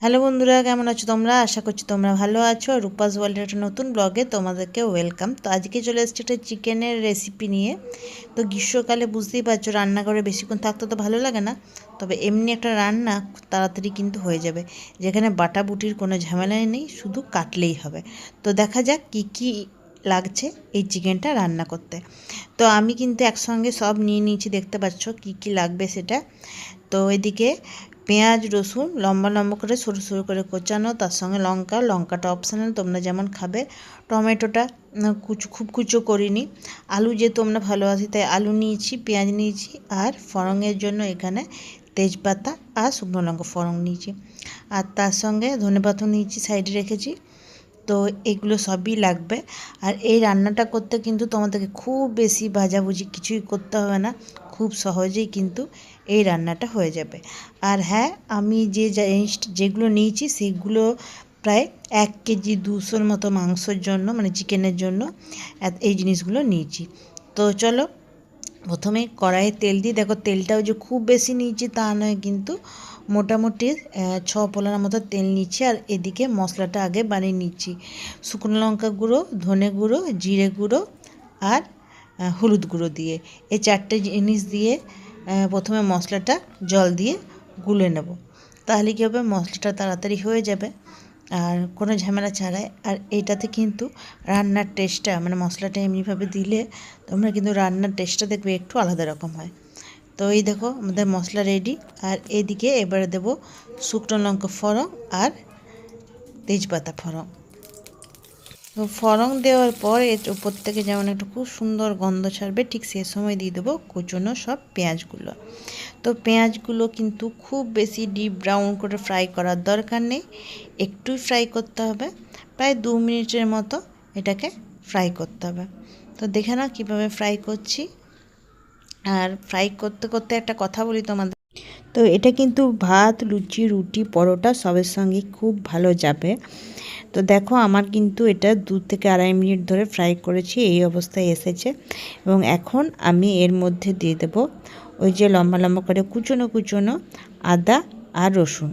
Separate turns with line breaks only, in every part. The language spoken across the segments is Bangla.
হ্যালো বন্ধুরা, কেমন আছো তোমরা? আশা করছি তোমরা ভালো আছো। আর রূপাস ওয়ার্ল্ডের একটা নতুন ব্লগে তোমাদেরকে ওয়েলকাম। তো আজকে চলে এসেছি একটা চিকেনের রেসিপি নিয়ে। তো গ্রীষ্মকালে বুঝতেই পারছো, রান্নাঘরে বেশিক্ষণ থাকতে তো ভালো লাগে না। তবে এমনি একটা রান্না খুব তাড়াতাড়ি কিন্তু হয়ে যাবে, যেখানে বাটাবুটির কোনো ঝামেলাই নেই, শুধু কাটলেই হবে। তো দেখা যাক কি কি লাগছে এই চিকেনটা রান্না করতে। তো আমি কিন্তু একসঙ্গে সব নিয়ে নিয়েছি, দেখতে পাচ্ছ কি কি লাগবে সেটা। তো এদিকে পেঁয়াজ রসুন লম্বা লম্বা করে সরু সরু করে কোচানো, তার সঙ্গে লঙ্কাটা অপশনাল, তোমরা যেমন খাবে। টমেটোটা খুব কুচো করিনি। আলু যেহেতু আমরা ভালোবাসি তাই আলু নিয়েছি, পেঁয়াজ নিয়েছি, আর ফড়ঙের জন্য এখানে তেজপাতা আর শুকনো লঙ্কা ফড়ং নিয়েছি। আর তার সঙ্গে ধনেপাতা নিয়েছি, সাইডে রেখেছি। তো এগুলো সবই লাগবে। আর এই রান্নাটা করতে কিন্তু তোমাদেরকে খুব বেশি ভাজাভুজি কিছুই করতে হবে না, খুব সহজেই কিন্তু এই রান্নাটা হয়ে যাবে। আর হ্যাঁ, আমি যেগুলো নিয়েছি সেগুলো প্রায় 1 কেজি 200-র মতো মাংসর জন্য, মানে চিকেনের জন্য এই জিনিসগুলো নিয়েছি। তো চলো প্রথমে কড়াইয়ে তেল দিই। দেখো তেলটাও যে খুব বেশি নিয়েছি তা নয়, কিন্তু মোটামুটি 6 পোলার মতো তেল নিচ্ছি। আর এদিকে মশলাটা আগে বানিয়ে নিচ্ছি। শুকনো লঙ্কা গুঁড়ো, ধনে গুঁড়ো, জিরে গুঁড়ো আর হলুদ গুঁড়ো দিয়ে, এই 4টে জিনিস দিয়ে প্রথমে মশলাটা জল দিয়ে গুলে নেব। তাহলে কী হবে, মশলাটা তাড়াতাড়ি হয়ে যাবে আর কোনো ঝামেলা ছাড়াই। আর এইটাতে কিন্তু রান্নার টেস্টটা, মানে মশলাটা এমনিভাবে দিলে তোমরা কিন্তু রান্নার টেস্টটা দেখবে একটু আলাদা রকম হয়। তো এই দেখো আমাদের মশলা রেডি। আর এদিকে এবারে দেব শুকনো লঙ্কা ফড়ং আর তেজপাতা ফড়ং। তো ফড়ং দেওয়ার পর এর উপর থেকে যেমন একটু খুব সুন্দর গন্ধ ছাড়বে, ঠিক সে সময় দিয়ে দেবো কুচনো সব পেঁয়াজগুলো। তো পেঁয়াজগুলো কিন্তু খুব বেশি ডিপ ব্রাউন করে ফ্রাই করার দরকার নেই, একটুই ফ্রাই করতে হবে। প্রায় 2 মিনিটের মতো এটাকে ফ্রাই করতে হবে। তো দেখে নাও কীভাবে ফ্রাই করছি। আর ফ্রাই করতে করতে একটা কথা বলি তোমাদের, তো এটা কিন্তু ভাত, লুচি, রুটি, পরোটা সবের সঙ্গে খুব ভালো যাবে। তো দেখো আমার কিন্তু এটা 2 থেকে 2.5 মিনিট ধরে ফ্রাই করেছি, এই অবস্থায় এসেছে। এবং এখন আমি এর মধ্যে দিয়ে দেব ওই যে লম্বা লম্বা করে কুচনো আদা আর রসুন,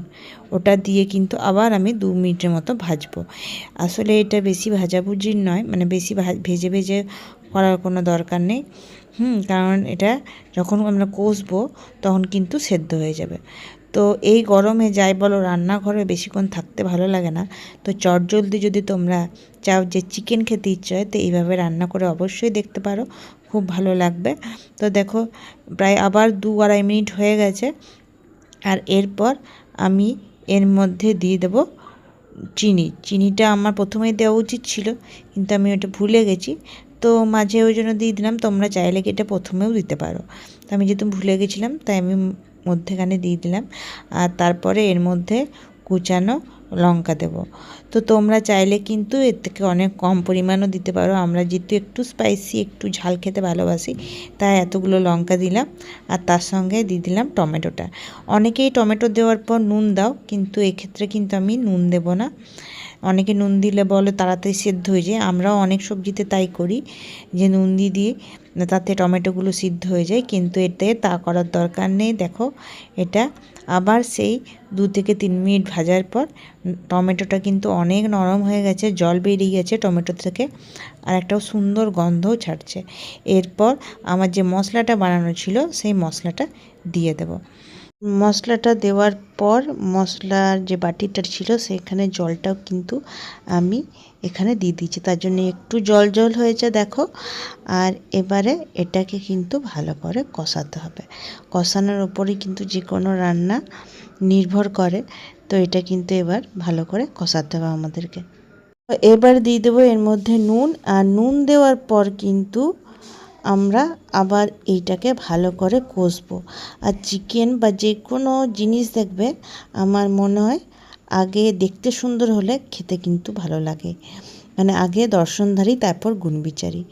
ওটা দিয়ে কিন্তু আবার আমি 2 মিনিটের মতো ভাজবো। আসলে এটা বেশি ভাজাভুজির নয়, মানে বেশি ভেজে ভেজে করার কোনো দরকার নেই। কারণ এটা যখন আমরা কষবো তখন কিন্তু সেদ্ধ হয়ে যাবে। তো এই গরমে যাই বলো, রান্নাঘরে বেশিক্ষণ থাকতে ভালো লাগে না। তো চটজলদি যদি তোমরা চাও যে চিকেন খেতে ইচ্ছে হয়, তো এইভাবে রান্না করে অবশ্যই দেখতে পারো, খুব ভালো লাগবে। তো দেখো প্রায় আবার 2-2.5 মিনিট হয়ে গেছে। আর এরপর আমি এর মধ্যে দিয়ে দেব চিনিটা আমার প্রথমেই দেওয়া উচিত ছিল, কিন্তু আমি ওটা ভুলে গেছি। তো মাঝে ওই জন্য দিয়ে দিলাম, তোমরা চাইলে কি এটা প্রথমেও দিতে পারো। তো আমি যেহেতু ভুলে গেছিলাম তাই আমি মধ্যেখানে দিয়ে দিলাম। আর তারপরে এর মধ্যে কুচানো লঙ্কা দেব। তো তোমরা চাইলে কিন্তু এর থেকে অনেক কম পরিমাণও দিতে পারো। আমরা যেহেতু একটু স্পাইসি, একটু ঝাল খেতে ভালোবাসি, তাই এতগুলো লঙ্কা দিলাম। আর তার সঙ্গে দিয়ে দিলাম টমেটোটা। অনেকেই টমেটো দেওয়ার পর নুন দাও, কিন্তু এক্ষেত্রে কিন্তু আমি নুন দেব না। অনেকে নুন দিলে বলে তাড়াতাড়ি সেদ্ধ হয়ে যায়, আমরাও অনেক সবজিতে তাই করি যে নুন দিয়ে দিই, তাতে টমেটোগুলো সিদ্ধ হয়ে যায়, কিন্তু এতে তা করার দরকার নেই। দেখো এটা আবার সেই 2 থেকে 3 মিনিট ভাজার পর টমেটোটা কিন্তু অনেক নরম হয়ে গেছে, জল বেরিয়ে গেছে টমেটো থেকে, আর একটাও সুন্দর গন্ধও ছাড়ছে। এরপর আমার যে মশলাটা বানানো ছিল সেই মশলাটা দিয়ে দেব। মশলাটা দেওয়ার পর মশলার যে বাটিটা ছিল সেখানে জলটাও কিন্তু আমি এখানে দিয়ে দিচ্ছি, তার জন্য একটু জল জল হয়েছে দেখো। আর এবারে এটাকে কিন্তু ভালো করে কষাতে হবে। কষানোর উপরেই কিন্তু যে কোনো রান্না নির্ভর করে। তো এটা কিন্তু এবার ভালো করে কষাতে হবে আমাদেরকে। এবার দিয়ে দেবো এর মধ্যে নুন। আর নুন দেওয়ার পর কিন্তু আমরা আবার এইটাকে ভালো করে কষবো। আর চিকেন বা যে কোনো জিনিস দেখবে, আমার মনে হয় আগে দেখতে সুন্দর হলে খেতে কিন্তু ভালো লাগে, মানে আগে দর্শনধারী তারপর গুণবিচারী।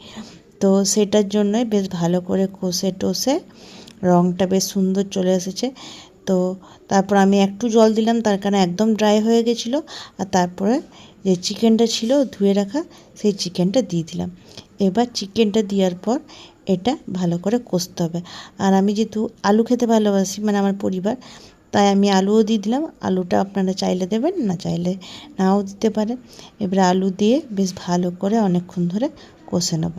তো সেটার জন্যই বেশ ভালো করে কষে টষে রঙটা বেশ সুন্দর চলে এসেছে। তো তারপর আমি একটু জল দিলাম, তার কারণে একদম ড্রাই হয়ে গেছিলো। আর তারপরে যে চিকেনটা ছিল ধুয়ে রাখা, সেই চিকেনটা দিয়ে দিলাম। এবার চিকেনটা দেওয়ার পর এটা ভালো করে কষতে হবে। আর আমি যেহেতু আলু খেতে ভালোবাসি, মানে আমার পরিবার, তাই আমি আলুও দিয়ে দিলাম। আলুটা আপনারা চাইলে দেবেন, না চাইলে নাও দিতে পারেন। এবারে আলু দিয়ে বেশ ভালো করে অনেকক্ষণ ধরে কষে নেব।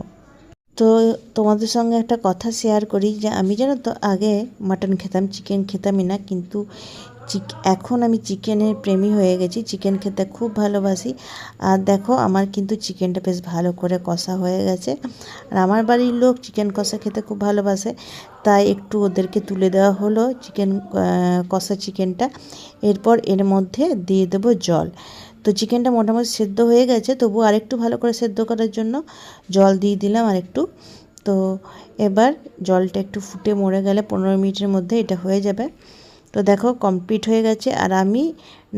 তো তোমাদের সঙ্গে একটা কথা শেয়ার করি যে আমি জানো তো আগে মাটন খেতাম, চিকেন খেতামই না, কিন্তু এখন আমি চিকেনের প্রেমী হয়ে গেছি, চিকেন খেতে খুব ভালোবাসি। আর দেখো আমার কিন্তু চিকেনটা বেশ ভালো করে কষা হয়ে গেছে। আর আমার বাড়ির লোক চিকেন কষা খেতে খুব ভালোবাসে, তাই একটু ওদেরকে তুলে দেওয়া হলো চিকেন কষা চিকেনটা। এরপর এর মধ্যে দিয়ে দেবো জল। তো চিকেনটা মোটামুটি সেদ্ধ হয়ে গেছে, তবু আরেকটু ভালো করে সেদ্ধ করার জন্য জল দিয়ে দিলাম আরেকটু। তো এবার জলটা একটু ফুটে মরে গেলে 15 মিনিটের মধ্যে এটা হয়ে যাবে। তো দেখো কমপ্লিট হয়ে গেছে। আর আমি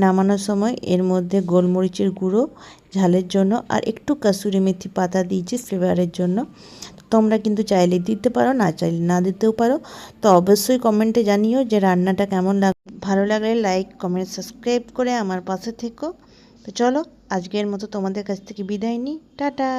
নামানোর সময় এর মধ্যে গোলমরিচের গুঁড়ো ঝালের জন্য আর একটু কাসুরি মেথি পাতা দিয়েছি ফ্লেভারের জন্য। তোমরা কিন্তু চাইলে দিতে পারো, না চাইলে না দিতেও পারো। তো অবশ্যই কমেন্টে জানিও যে রান্নাটা কেমন ভালো লাগলে লাইক কমেন্ট সাবস্ক্রাইব করে আমার পাশে থেকো। তো চলো আজকের মতো তোমাদের কাছ থেকে বিদায় নিই, টাটা।